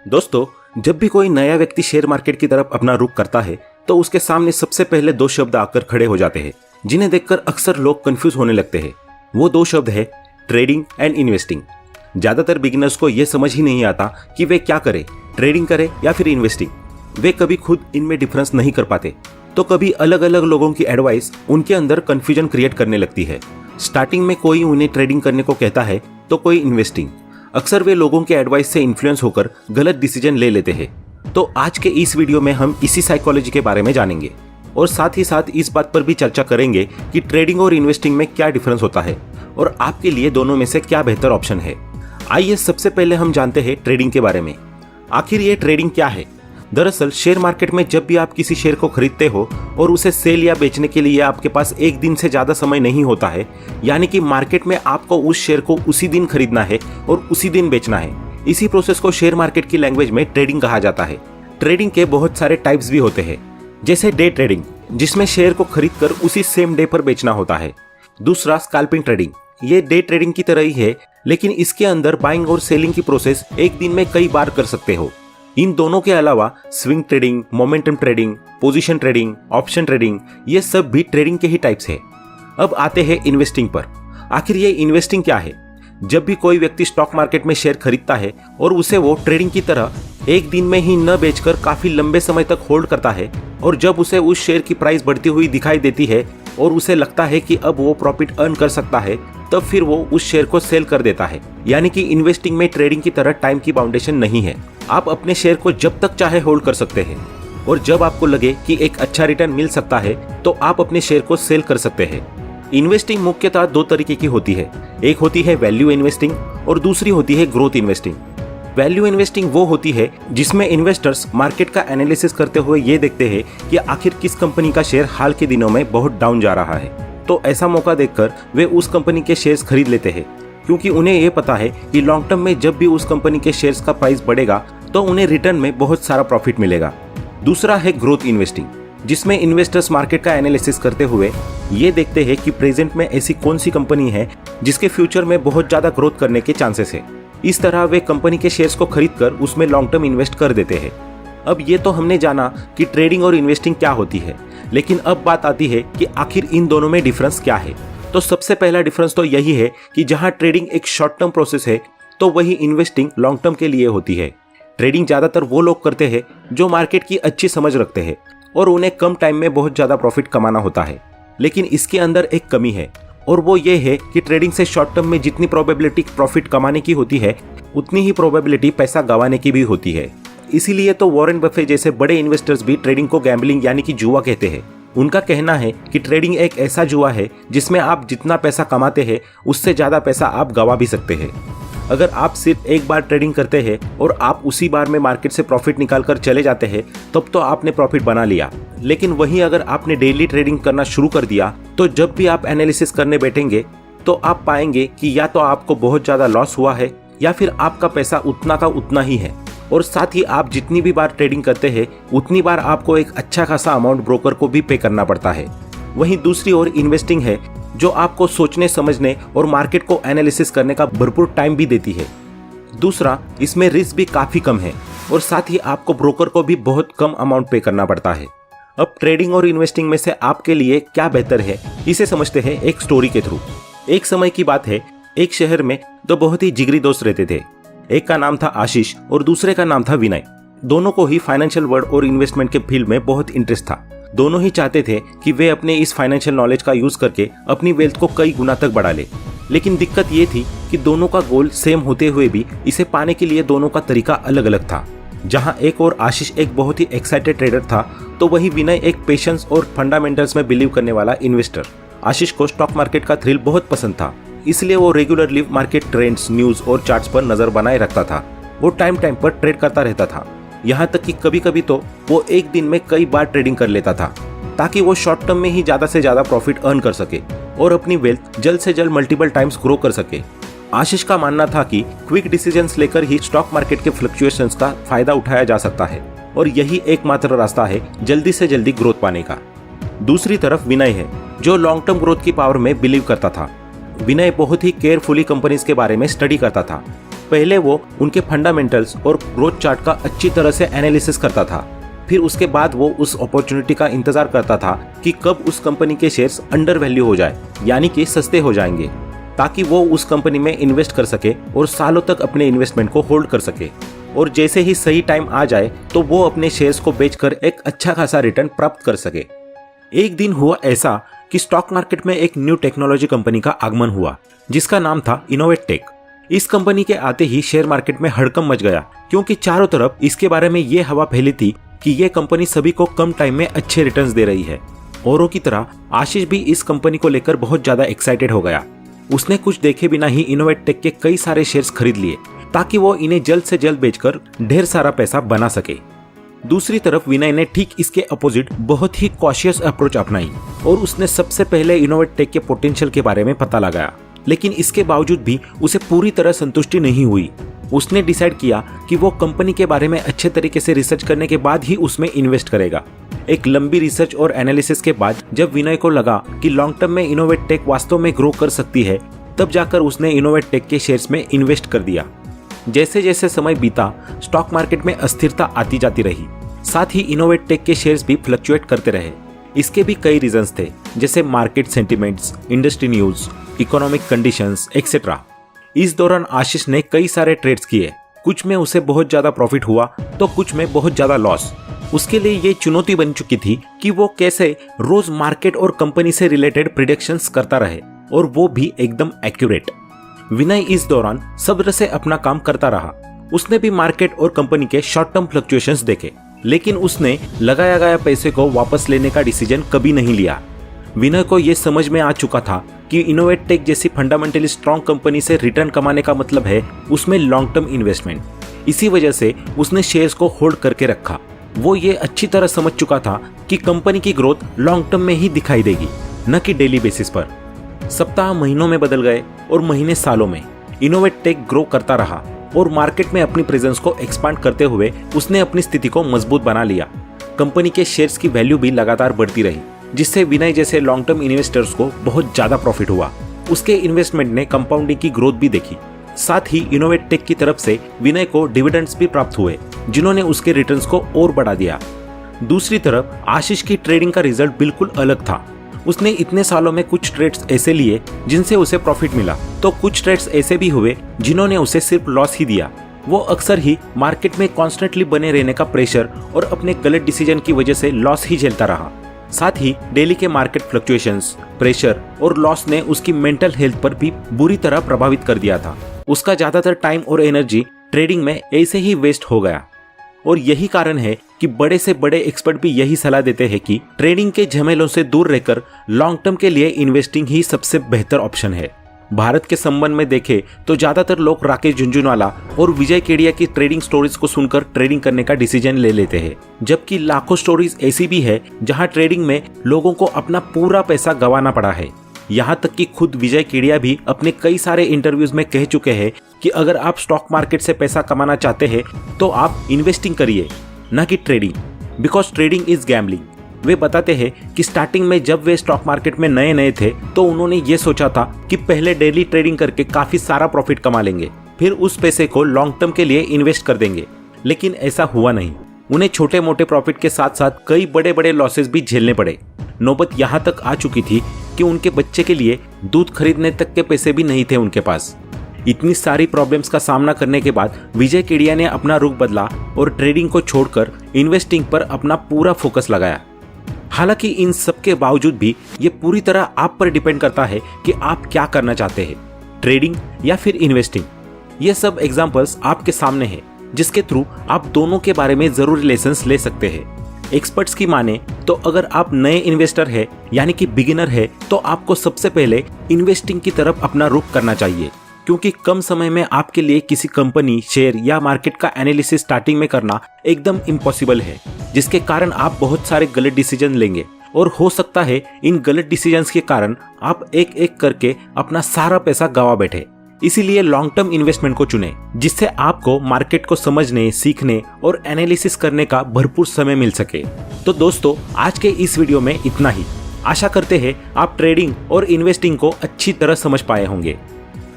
दोस्तों, जब भी कोई नया व्यक्ति शेयर मार्केट की तरफ अपना रुख करता है तो उसके सामने सबसे पहले दो शब्द आकर खड़े हो जाते हैं जिन्हें देखकर अक्सर लोग कंफ्यूज होने लगते हैं। वो दो शब्द है ट्रेडिंग एंड इन्वेस्टिंग। ज्यादातर बिगिनर्स को यह समझ ही नहीं आता कि वे क्या करें, ट्रेडिंग करें या फिर इन्वेस्टिंग। वे कभी खुद इनमें डिफरेंस नहीं कर पाते, तो कभी अलग अलग लोगों की एडवाइस उनके अंदर कंफ्यूजन क्रिएट करने लगती है। स्टार्टिंग में कोई उन्हें ट्रेडिंग करने को कहता है तो कोई इन्वेस्टिंग। अक्सर वे लोगों के एडवाइस से इन्फ्लुएंस होकर गलत डिसीजन ले लेते हैं। तो आज के इस वीडियो में हम इसी साइकोलॉजी के बारे में जानेंगे और साथ ही साथ इस बात पर भी चर्चा करेंगे कि ट्रेडिंग और इन्वेस्टिंग में क्या डिफरेंस होता है और आपके लिए दोनों में से क्या बेहतर ऑप्शन है। आइए सबसे पहले हम जानते हैं ट्रेडिंग के बारे में। आखिर ये ट्रेडिंग क्या है? दरअसल शेयर मार्केट में जब भी आप किसी शेयर को खरीदते हो और उसे सेल या बेचने के लिए आपके पास एक दिन से ज्यादा समय नहीं होता है, यानी कि मार्केट में आपको उस शेयर को उसी दिन खरीदना है और उसी दिन बेचना है। इसी प्रोसेस को शेयर मार्केट की लैंग्वेज में ट्रेडिंग कहा जाता है। ट्रेडिंग के बहुत सारे टाइप्स भी होते हैं, जैसे डे ट्रेडिंग जिसमें शेयर को खरीदकर उसी सेम डे पर बेचना होता है। दूसरा स्कैल्पिंग ट्रेडिंग, ये डे ट्रेडिंग की तरह ही है, लेकिन इसके अंदर बाइंग और सेलिंग की प्रोसेस एक दिन में कई बार कर सकते हो। इन दोनों के अलावा swing trading, momentum trading, position trading, option trading, ये सब भी ट्रेडिंग के ही टाइप्स है। अब आते हैं इन्वेस्टिंग पर। आखिर ये इन्वेस्टिंग क्या है? जब भी कोई व्यक्ति स्टॉक मार्केट में शेयर खरीदता है और उसे वो ट्रेडिंग की तरह एक दिन में ही न बेचकर काफी लंबे समय तक होल्ड करता है, और जब उसे उस शेयर की प्राइस बढ़ती हुई दिखाई देती है और उसे लगता है कि अब वो प्रॉफिट अर्न कर सकता है, तब फिर वो उस शेयर को सेल कर देता है। यानी कि इन्वेस्टिंग में ट्रेडिंग की तरह टाइम की बाउंडेशन नहीं है। आप अपने शेयर को जब तक चाहे होल्ड कर सकते हैं और जब आपको लगे कि एक अच्छा रिटर्न मिल सकता है तो आप अपने शेयर को सेल कर सकते हैं। इन्वेस्टिंग मुख्यतः दो तरीके की होती है। एक होती है वैल्यू इन्वेस्टिंग और दूसरी होती है ग्रोथ इन्वेस्टिंग। वैल्यू इन्वेस्टिंग वो होती है जिसमें इन्वेस्टर्स मार्केट का एनालिसिस करते हुए ये देखते हैं कि आखिर किस कंपनी का शेयर हाल के दिनों में बहुत डाउन जा रहा है, तो ऐसा मौका देखकर वे उस कंपनी के शेयर्स खरीद लेते हैं, क्योंकि उन्हें ये पता है कि लॉन्ग टर्म में जब भी उस कंपनी के शेयर्स का प्राइस बढ़ेगा तो उन्हें रिटर्न में बहुत सारा प्रॉफिट मिलेगा। दूसरा है ग्रोथ इन्वेस्टिंग, जिसमें इन्वेस्टर्स मार्केट का एनालिसिस करते हुए ये देखते हैं कि प्रेजेंट में ऐसी कौन सी कंपनी है जिसके फ्यूचर में बहुत ज्यादा ग्रोथ करने के चांसेस है। इस तरह वे कंपनी के शेयर्स को खरीदकर उसमें लॉन्ग टर्म इन्वेस्ट कर देते हैं। अब ये तो हमने जाना कि ट्रेडिंग और इन्वेस्टिंग क्या होती है, लेकिन अब बात आती है कि आखिर इन दोनों में डिफरेंस क्या है। तो सबसे पहला डिफरेंस तो यही है कि जहां ट्रेडिंग एक शॉर्ट टर्म प्रोसेस है तो वही इन्वेस्टिंग लॉन्ग टर्म के लिए होती है। ट्रेडिंग ज्यादातर वो लोग करते हैं जो मार्केट की अच्छी समझ रखते हैं और उन्हें कम टाइम में बहुत ज्यादा प्रॉफिट कमाना होता है। लेकिन इसके अंदर एक कमी है, और वो ये है कि ट्रेडिंग से शॉर्ट टर्म में जितनी प्रोबेबिलिटी प्रॉफिट कमाने की होती है उतनी ही प्रोबेबिलिटी पैसा गंवाने की भी होती है। इसीलिए तो वॉरेन बफे जैसे बड़े इन्वेस्टर्स भी ट्रेडिंग को गैम्बलिंग यानी कि जुआ कहते हैं। उनका कहना है कि ट्रेडिंग एक ऐसा जुआ है जिसमें आप जितना पैसा कमाते हैं उससे ज्यादा पैसा आप गंवा भी सकते हैं। अगर आप सिर्फ एक बार ट्रेडिंग करते हैं और आप उसी बार में मार्केट से प्रॉफिट निकाल कर चले जाते हैं तब तो आपने प्रॉफिट बना लिया, लेकिन वहीं अगर आपने डेली ट्रेडिंग करना शुरू कर दिया तो जब भी आप एनालिसिस करने बैठेंगे तो आप पाएंगे कि या तो आपको बहुत ज्यादा लॉस हुआ है या फिर आपका पैसा उतना का उतना ही है। और साथ ही आप जितनी भी बार ट्रेडिंग करते हैं उतनी बार आपको एक अच्छा खासा अमाउंट ब्रोकर को भी पे करना पड़ता है। वहीं दूसरी ओर इन्वेस्टिंग है जो आपको सोचने समझने और मार्केट को एनालिसिस करने का भरपूर टाइम भी देती है। दूसरा, इसमें रिस्क भी काफी कम है और साथ ही आपको ब्रोकर को भी बहुत कम अमाउंट पे करना पड़ता है। अब ट्रेडिंग और इन्वेस्टिंग में से आपके लिए क्या बेहतर है, इसे समझते हैं एक स्टोरी के थ्रू। एक समय की बात है, एक शहर में दो बहुत ही जिगरी दोस्त रहते थे। एक का नाम था आशीष और दूसरे का नाम था विनय। दोनों को ही फाइनेंशियल वर्ल्ड और इन्वेस्टमेंट के फील्ड में बहुत इंटरेस्ट था। दोनों ही चाहते थे कि वे अपने इस फाइनेंशियल नॉलेज का यूज करके अपनी वेल्थ को कई गुना तक बढ़ा ले। लेकिन दिक्कत ये थी कि दोनों का गोल सेम होते हुए भी इसे पाने के लिए दोनों का तरीका अलग अलग था। जहां एक और आशीष एक बहुत ही एक्साइटेड ट्रेडर था, तो वही विनय एक पेशेंस और फंडामेंटल्स में बिलीव करने वाला इन्वेस्टर। आशीष को स्टॉक मार्केट का थ्रिल बहुत पसंद था, इसलिए वो रेगुलरली मार्केट ट्रेंड्स, न्यूज और चार्ट्स पर नजर बनाए रखता था। वो टाइम टाइम पर ट्रेड करता रहता था, यहाँ तक कि कभी कभी तो वो एक दिन में कई बार ट्रेडिंग कर लेता था ताकि वो शॉर्ट टर्म में ही ज्यादा से ज्यादा प्रॉफिट अर्न कर सके और अपनी वेल्थ जल्द से जल्द मल्टीपल टाइम्स ग्रो कर सके। आशीष का मानना था कि क्विक डिसीजंस लेकर ही स्टॉक मार्केट के फ्लक्चुएशंस का फायदा उठाया जा सकता है और यही एकमात्र रास्ता है जल्दी से जल्दी ग्रोथ पाने का। दूसरी तरफ विनय है जो लॉन्ग टर्म ग्रोथ की पावर में बिलीव करता था। विनय बहुत ही केयरफुली कंपनीज के बारे में स्टडी करता था पहले वो उनके फंडामेंटल्स और ग्रोथ चार्ट का अच्छी तरह से एनालिसिस करता था। फिर उसके बाद वो उस अपॉर्चुनिटी का इंतजार करता था कि कब उस कंपनी के शेयर्स अंडर वैल्यू हो जाए, यानी कि सस्ते हो जाएंगे, ताकि वो उस कंपनी में इन्वेस्ट कर सके और सालों तक अपने इन्वेस्टमेंट को होल्ड कर सके। और जैसे ही सही टाइम आ जाए तो वो अपने शेयर्स को बेचकर एक अच्छा खासा रिटर्न प्राप्त कर सके। एक दिन हुआ ऐसा कि स्टॉक मार्केट में एक न्यू टेक्नोलॉजी कंपनी का आगमन हुआ, जिसका नाम था इनोवेटटेक। इस कंपनी के आते ही शेयर मार्केट में हड़कंप मच गया, क्योंकि चारों तरफ इसके बारे में ये हवा फैली थी कि ये कंपनी सभी को कम टाइम में अच्छे रिटर्न्स दे रही है। औरों की तरह आशीष भी इस कंपनी को लेकर बहुत ज्यादा एक्साइटेड हो गया। उसने कुछ देखे बिना ही इनोवेटटेक के कई सारे शेयर्स खरीद लिए, ताकि वो इन्हें जल्द से जल्द बेचकर ढेर सारा पैसा बना सके। दूसरी तरफ विनय ने ठीक इसके अपोजिट बहुत ही कॉशियस अप्रोच अपनाई और उसने सबसे पहले इनोवेटटेक के पोटेंशियल के बारे में पता लगाया। लेकिन इसके बावजूद भी उसे पूरी तरह संतुष्टि नहीं हुई। उसने डिसाइड किया कि वो कंपनी के बारे में अच्छे तरीके से रिसर्च करने के बाद ही उसमें इन्वेस्ट करेगा। एक लंबी रिसर्च और एनालिसिस के बाद जब विनय को लगा कि लॉन्ग टर्म में इनोवेटटेक वास्तव में ग्रो कर सकती है, तब जाकर उसने इनोवेटटेक के शेयर्स में इन्वेस्ट कर दिया। जैसे जैसे समय बीता, स्टॉक मार्केट में अस्थिरता आती जाती रही, साथ ही इनोवेटटेक के शेयर्स भी फ्लक्चुएट करते रहे। इसके भी कई रीजंस थे, जैसे market sentiments, industry news, economic conditions etcetera. इस दौरान आशीष ने कई सारे ट्रेड्स किए। कुछ में उसे बहुत ज्यादा प्रॉफिट हुआ तो कुछ में बहुत ज्यादा लॉस। उसके लिए ये चुनौती बन चुकी थी कि वो कैसे रोज मार्केट और कंपनी से रिलेटेड प्रिडिक्शंस करता रहे, और वो भी एकदम एक्यूरेट। विनय इस दौरान सब्र से अपना काम करता रहा। उसने भी मार्केट और कंपनी के शॉर्ट टर्म फ्लक्चुएशंस देखे, लेकिन उसने लगाया गया पैसे को वापस लेने का डिसीजन कभी नहीं लिया। विनय को यह समझ में आ चुका था कि इनोवेटटेक जैसी फंडामेंटली स्ट्रॉन्ग कंपनी से रिटर्न कमाने का मतलब है उसमें लॉन्ग टर्म इन्वेस्टमेंट। इसी वजह से उसने शेयर्स को होल्ड करके रखा। वो ये अच्छी तरह समझ चुका था कि कंपनी की ग्रोथ लॉन्ग टर्म में ही दिखाई देगी, न कि डेली बेसिस पर। सप्ताह महीनों में बदल गए और महीने सालों में। इनोवेटटेक ग्रो करता रहा और मार्केट में अपनी प्रेजेंस को एक्सपांड करते हुए उसने अपनी स्थिति को मजबूत बना लिया। कंपनी के शेयर्स की वैल्यू भी लगातार बढ़ती रही, जिससे विनय जैसे लॉन्ग टर्म इन्वेस्टर्स को बहुत ज्यादा प्रॉफिट हुआ। उसके इन्वेस्टमेंट ने कंपाउंडिंग की ग्रोथ भी देखी। साथ ही इनोवेटटेक की तरफ से विनय को डिविडेंड्स भी प्राप्त हुए, जिन्होंने उसके रिटर्न्स को और बढ़ा दिया। दूसरी तरफ आशीष की ट्रेडिंग का रिजल्ट बिल्कुल अलग था। उसने इतने सालों में कुछ ट्रेड्स ऐसे लिए जिनसे उसे प्रॉफिट मिला, तो कुछ ट्रेड्स ऐसे भी हुए जिन्होंने उसे सिर्फ लॉस ही दिया। वो अक्सर ही मार्केट में कॉन्स्टेंटली बने रहने का प्रेशर और अपने गलत डिसीजन की वजह से लॉस ही झेलता रहा। साथ ही डेली के मार्केट फ्लक्चुएशंस, प्रेशर और लॉस ने उसकी मेंटल हेल्थ पर भी बुरी तरह प्रभावित कर दिया था। उसका ज्यादातर टाइम और एनर्जी ट्रेडिंग में ऐसे ही वेस्ट हो गया। और यही कारण है कि बड़े से बड़े एक्सपर्ट भी यही सलाह देते हैं कि ट्रेडिंग के झमेलों से दूर रहकर लॉन्ग टर्म के लिए इन्वेस्टिंग ही सबसे बेहतर ऑप्शन है। भारत के संबंध में देखें तो ज्यादातर लोग राकेश झुनझुनवाला और विजय केडिया की ट्रेडिंग स्टोरीज को सुनकर ट्रेडिंग करने का डिसीजन ले लेते हैं, जबकि लाखों स्टोरीज ऐसी भी है जहां ट्रेडिंग में लोगों को अपना पूरा पैसा गंवाना पड़ा है। यहाँ तक कि खुद विजय केडिया भी अपने कई सारे इंटरव्यूज में कह चुके हैं कि अगर आप स्टॉक मार्केट से पैसा कमाना चाहते हैं तो आप इन्वेस्टिंग करिए, न कि trading, because trading is gambling. वे बताते हैं कि स्टार्टिंग में जब वे स्टॉक मार्केट में नए नए थे तो उन्होंने ये सोचा था कि पहले डेली ट्रेडिंग करके काफी सारा प्रॉफिट कमा लेंगे, फिर उस पैसे को लॉन्ग टर्म के लिए इन्वेस्ट कर देंगे। लेकिन ऐसा हुआ नहीं। उन्हें छोटे मोटे प्रॉफिट के साथ साथ कई बड़े बड़े लॉसेस भी झेलने पड़े। नौबत यहाँ तक आ चुकी थी कि उनके बच्चे के लिए दूध खरीदने तक के पैसे भी नहीं थे उनके पास। इतनी सारी प्रॉब्लम्स का सामना करने के बाद विजय केडिया ने अपना रुख बदला और ट्रेडिंग को छोड़कर इन्वेस्टिंग पर अपना पूरा फोकस लगाया। हालांकि इन सब के बावजूद भी ये पूरी तरह आप पर डिपेंड करता है कि आप क्या करना चाहते हैं, ट्रेडिंग या फिर इन्वेस्टिंग। ये सब एग्जांपल्स आपके सामने हैं, जिसके थ्रू आप दोनों के बारे में जरूरी लेसन्स ले सकते हैं। एक्सपर्ट्स की माने तो अगर आप नए इन्वेस्टर है यानी कि बिगिनर है तो आपको सबसे पहले इन्वेस्टिंग की तरफ अपना रुख करना चाहिए, क्योंकि कम समय में आपके लिए किसी कंपनी, शेयर या मार्केट का एनालिसिस स्टार्टिंग में करना एकदम इम्पॉसिबल है, जिसके कारण आप बहुत सारे गलत डिसीजन लेंगे और हो सकता है इन गलत डिसीजंस के कारण आप एक एक करके अपना सारा पैसा गंवा बैठे। इसीलिए लॉन्ग टर्म इन्वेस्टमेंट को चुने, जिससे आपको मार्केट को समझने, सीखने और एनालिसिस करने का भरपूर समय मिल सके। तो दोस्तों, आज के इस वीडियो में इतना ही। आशा करते हैं आप ट्रेडिंग और इन्वेस्टिंग को अच्छी तरह समझ पाए होंगे।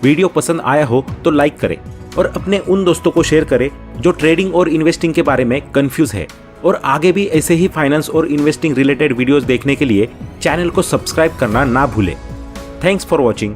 वीडियो पसंद आया हो तो लाइक करें, और अपने उन दोस्तों को शेयर करें जो ट्रेडिंग और इन्वेस्टिंग के बारे में कंफ्यूज है। और आगे भी ऐसे ही फाइनेंस और इन्वेस्टिंग रिलेटेड वीडियोस देखने के लिए चैनल को सब्सक्राइब करना ना भूलें। Thanks for watching.